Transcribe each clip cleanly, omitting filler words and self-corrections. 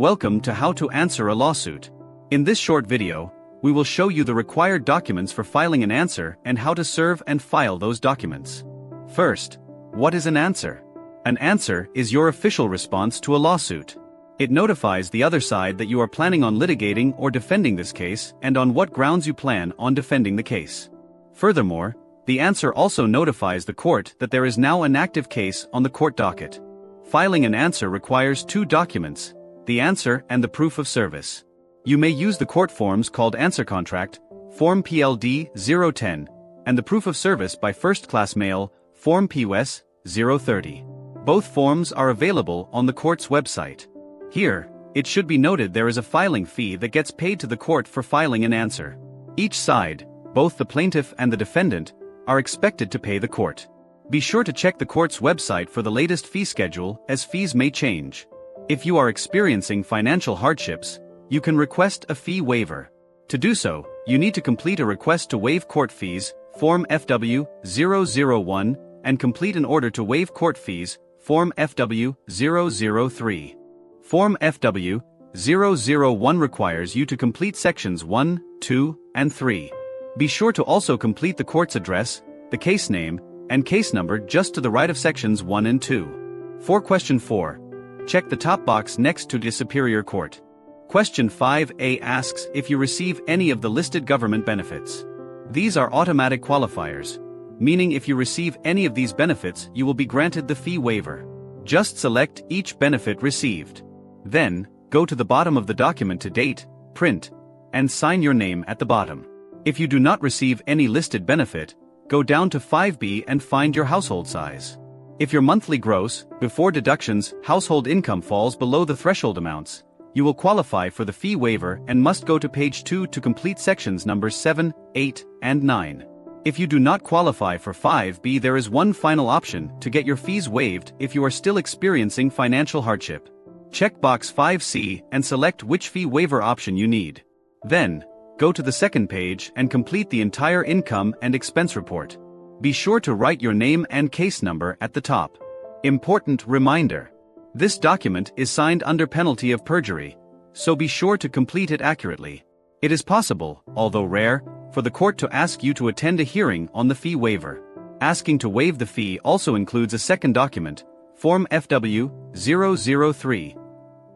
Welcome to How to Answer a Lawsuit. In this short video, we will show you the required documents for filing an answer and how to serve and file those documents. First, what is an answer? An answer is your official response to a lawsuit. It notifies the other side that you are planning on litigating or defending this case and on what grounds you plan on defending the case. Furthermore, the answer also notifies the court that there is now an active case on the court docket. Filing an answer requires two documents: the answer and the proof of service. You may use the court forms called Answer Contract, Form PLD 010, and the proof of service by first-class mail, Form PWS 030. Both forms are available on the court's website. Here, it should be noted there is a filing fee that gets paid to the court for filing an answer. Each side, both the plaintiff and the defendant, are expected to pay the court. Be sure to check the court's website for the latest fee schedule, as fees may change. If you are experiencing financial hardships, you can request a fee waiver. To do so, you need to complete a request to waive court fees, Form FW 001, and complete an order to waive court fees, Form FW 003. Form FW 001 requires you to complete sections 1, 2, and 3. Be sure to also complete the court's address, the case name, and case number just to the right of sections 1 and 2. For question 4, check the top box next to the Superior Court. Question 5A asks if you receive any of the listed government benefits. These are automatic qualifiers, meaning if you receive any of these benefits, you will be granted the fee waiver. Just select each benefit received. Then, go to the bottom of the document to date, print, and sign your name at the bottom. If you do not receive any listed benefit, go down to 5B and find your household size. If your monthly gross, before deductions, household income falls below the threshold amounts, you will qualify for the fee waiver and must go to page 2 to complete sections numbers 7, 8, and 9. If you do not qualify for 5B, there is one final option to get your fees waived if you are still experiencing financial hardship. Check box 5C and select which fee waiver option you need. Then, go to the second page and complete the entire income and expense report. Be sure to write your name and case number at the top. Important reminder: this document is signed under penalty of perjury, so be sure to complete it accurately. It is possible, although rare, for the court to ask you to attend a hearing on the fee waiver. Asking to waive the fee also includes a second document, Form FW 003,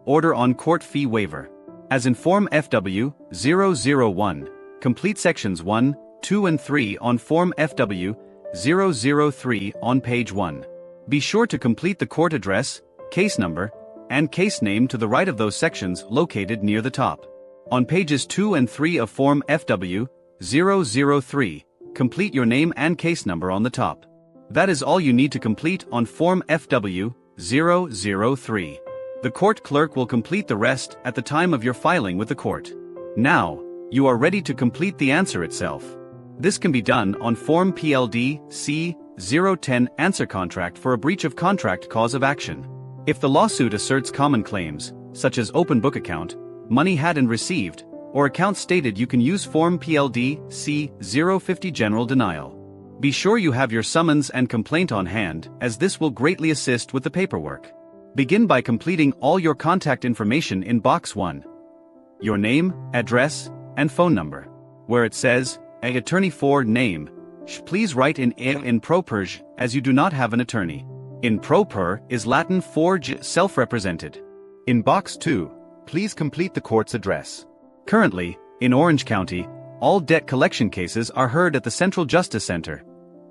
Order on Court Fee Waiver. As in Form FW 001, complete sections 1, 2 and 3 on Form FW 003 on page 1. Be sure to complete the court address, case number, and case name to the right of those sections located near the top. On pages 2 and 3 of Form FW 003, complete your name and case number on the top. That is all you need to complete on Form FW 003. The court clerk will complete the rest at the time of your filing with the court. Now, you are ready to complete the answer itself. This can be done on Form PLD C-010 Answer Contract for a breach of contract cause of action. If the lawsuit asserts common claims, such as open book account, money had and received, or account stated, you can use Form PLD C-050 General Denial. Be sure you have your summons and complaint on hand, as this will greatly assist with the paperwork. Begin by completing all your contact information in box 1. Your name, address, and phone number. Where it says, "A attorney for name," please write in properge, as you do not have an attorney. In proper is Latin for self-represented. In box 2, please complete the court's address. Currently, in Orange County, all debt collection cases are heard at the Central Justice Center,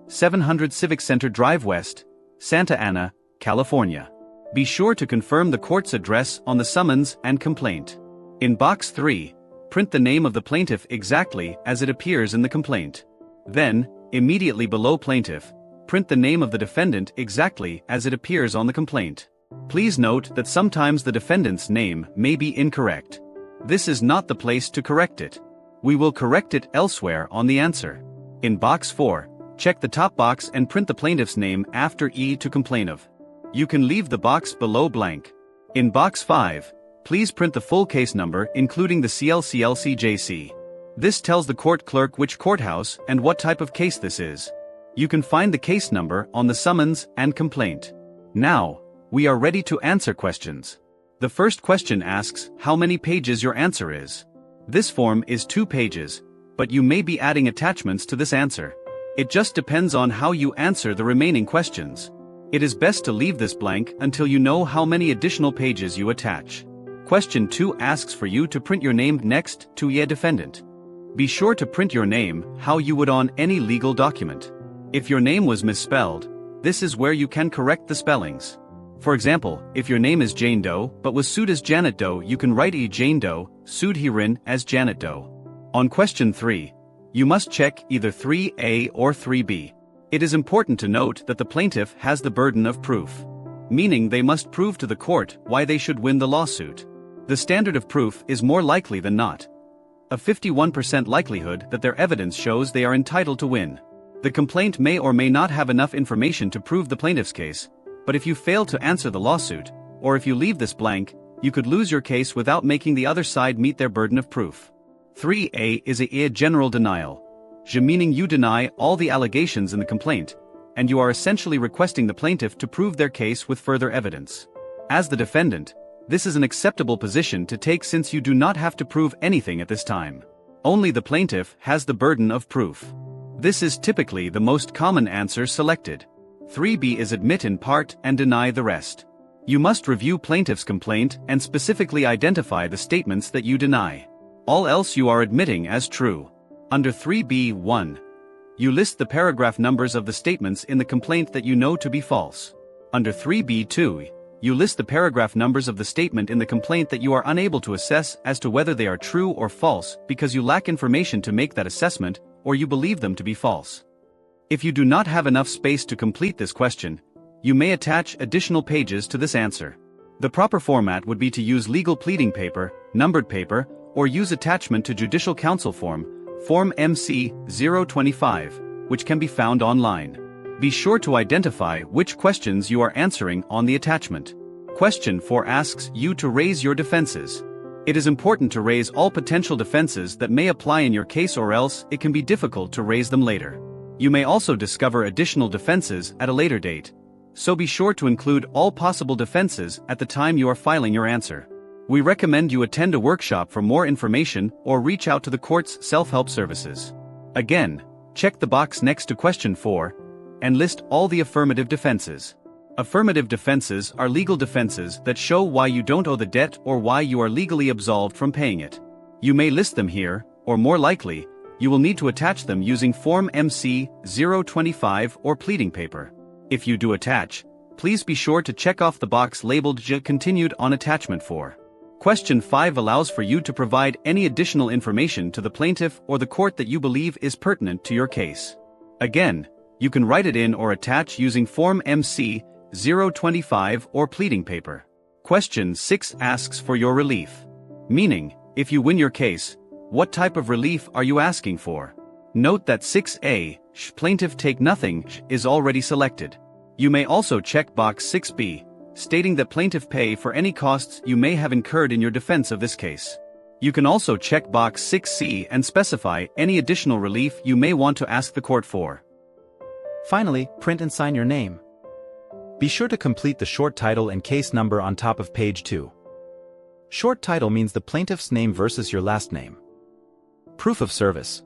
700 Civic Center Drive West, Santa Ana, California. Be sure to confirm the court's address on the summons and complaint. In box 3, print the name of the plaintiff exactly as it appears in the complaint. Then, immediately below plaintiff, print the name of the defendant exactly as it appears on the complaint. Please note that sometimes the defendant's name may be incorrect. This is not the place to correct it. We will correct it elsewhere on the answer. In box 4, check the top box and print the plaintiff's name after E to complain of. You can leave the box below blank. In box 5, please print the full case number including the CLCLCJC. This tells the court clerk which courthouse and what type of case this is. You can find the case number on the summons and complaint. Now, we are ready to answer questions. The first question asks how many pages your answer is. This form is 2 pages, but you may be adding attachments to this answer. It just depends on how you answer the remaining questions. It is best to leave this blank until you know how many additional pages you attach. Question 2 asks for you to print your name next to a defendant. Be sure to print your name how you would on any legal document. If your name was misspelled, this is where you can correct the spellings. For example, if your name is Jane Doe but was sued as Janet Doe, you can write E Jane Doe, sued herein as Janet Doe. On question 3, you must check either 3A or 3B. It is important to note that the plaintiff has the burden of proof, meaning they must prove to the court why they should win the lawsuit. The standard of proof is more likely than not. A 51% likelihood that their evidence shows they are entitled to win. The complaint may or may not have enough information to prove the plaintiff's case, but if you fail to answer the lawsuit, or if you leave this blank, you could lose your case without making the other side meet their burden of proof. 3A is a general denial, meaning you deny all the allegations in the complaint, and you are essentially requesting the plaintiff to prove their case with further evidence. As the defendant, this is an acceptable position to take since you do not have to prove anything at this time. Only the plaintiff has the burden of proof. This is typically the most common answer selected. 3B is admit in part and deny the rest. You must review plaintiff's complaint and specifically identify the statements that you deny. All else you are admitting as true. Under 3B1, you list the paragraph numbers of the statements in the complaint that you know to be false. Under 3B2, you list the paragraph numbers of the statement in the complaint that you are unable to assess as to whether they are true or false because you lack information to make that assessment or you believe them to be false. If you do not have enough space to complete this question, you may attach additional pages to this answer. The proper format would be to use legal pleading paper, numbered paper, or use attachment to Judicial Council Form MC 025, which can be found online. Be sure to identify which questions you are answering on the attachment. Question 4 asks you to raise your defenses. It is important to raise all potential defenses that may apply in your case, or else it can be difficult to raise them later. You may also discover additional defenses at a later date, so be sure to include all possible defenses at the time you are filing your answer. We recommend you attend a workshop for more information or reach out to the court's self-help services. Again, check the box next to question 4 and list all the affirmative defenses. Affirmative defenses are legal defenses that show why you don't owe the debt or why you are legally absolved from paying it. You may list them here, or more likely, you will need to attach them using Form MC 025 or pleading paper. If you do attach, please be sure to check off the box labeled Continued on Attachment 4. Question 5 allows for you to provide any additional information to the plaintiff or the court that you believe is pertinent to your case. Again, you can write it in or attach using Form MC 025 or pleading paper. Question 6 asks for your relief. Meaning, if you win your case, what type of relief are you asking for? Note that 6A, plaintiff take nothing, is already selected. You may also check box 6B, stating that plaintiff pay for any costs you may have incurred in your defense of this case. You can also check box 6C and specify any additional relief you may want to ask the court for. Finally, print and sign your name. Be sure to complete the short title and case number on top of page 2. Short title means the plaintiff's name versus your last name. Proof of service.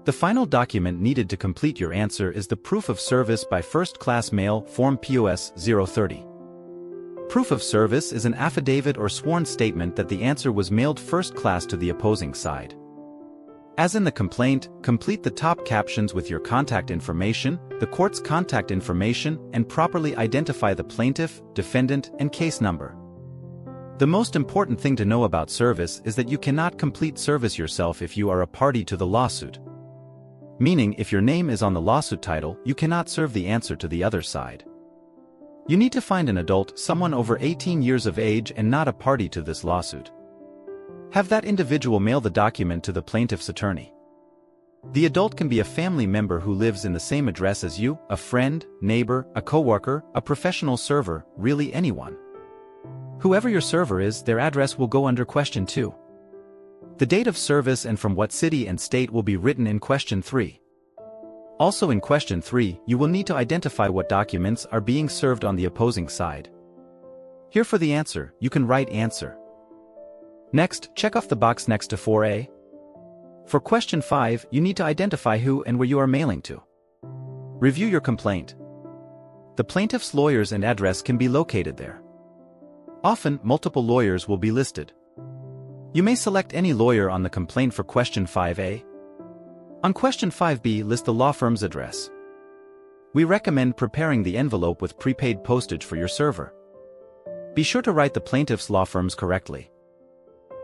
The final document needed to complete your answer is the proof of service by first-class mail, Form POS 030. Proof of service is an affidavit or sworn statement that the answer was mailed first class to the opposing side. As in the complaint, complete the top captions with your contact information, the court's contact information, and properly identify the plaintiff, defendant, and case number. The most important thing to know about service is that you cannot complete service yourself if you are a party to the lawsuit. Meaning, if your name is on the lawsuit title, you cannot serve the answer to the other side. You need to find an adult, someone over 18 years of age and not a party to this lawsuit. Have that individual mail the document to the plaintiff's attorney. The adult can be a family member who lives in the same address as you, a friend, neighbor, a coworker, a professional server, really anyone. Whoever your server is, their address will go under question 2. The date of service and from what city and state will be written in question 3. Also in question 3, you will need to identify what documents are being served on the opposing side. Here for the answer, you can write answer. Next, check off the box next to 4A. For question 5, you need to identify who and where you are mailing to. Review your complaint. The plaintiff's lawyers and address can be located there. Often, multiple lawyers will be listed. You may select any lawyer on the complaint for question 5A. On question 5B, list the law firm's address. We recommend preparing the envelope with prepaid postage for your server. Be sure to write the plaintiff's law firms correctly.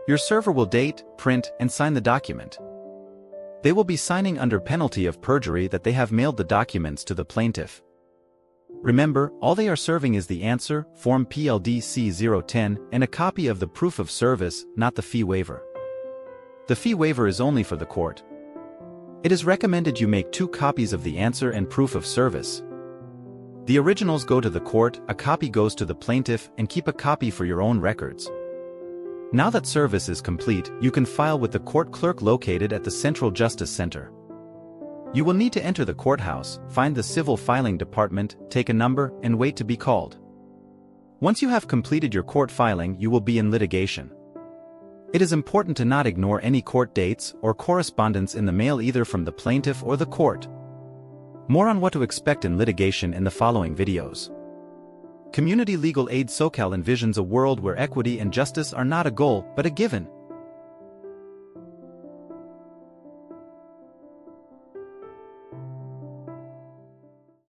Your server will date, print, and sign the document. They will be signing under penalty of perjury that they have mailed the documents to the plaintiff. Remember, all they are serving is the answer, Form PLDC 010, and a copy of the proof of service, not the fee waiver. The fee waiver is only for the court. It is recommended you make 2 copies of the answer and proof of service. The originals go to the court, a copy goes to the plaintiff, and keep a copy for your own records. Now that service is complete, you can file with the court clerk located at the Central Justice Center. You will need to enter the courthouse, find the civil filing department, take a number, and wait to be called. Once you have completed your court filing, you will be in litigation. It is important to not ignore any court dates or correspondence in the mail either from the plaintiff or the court. More on what to expect in litigation in the following videos. Community Legal Aid SoCal envisions a world where equity and justice are not a goal, but a given.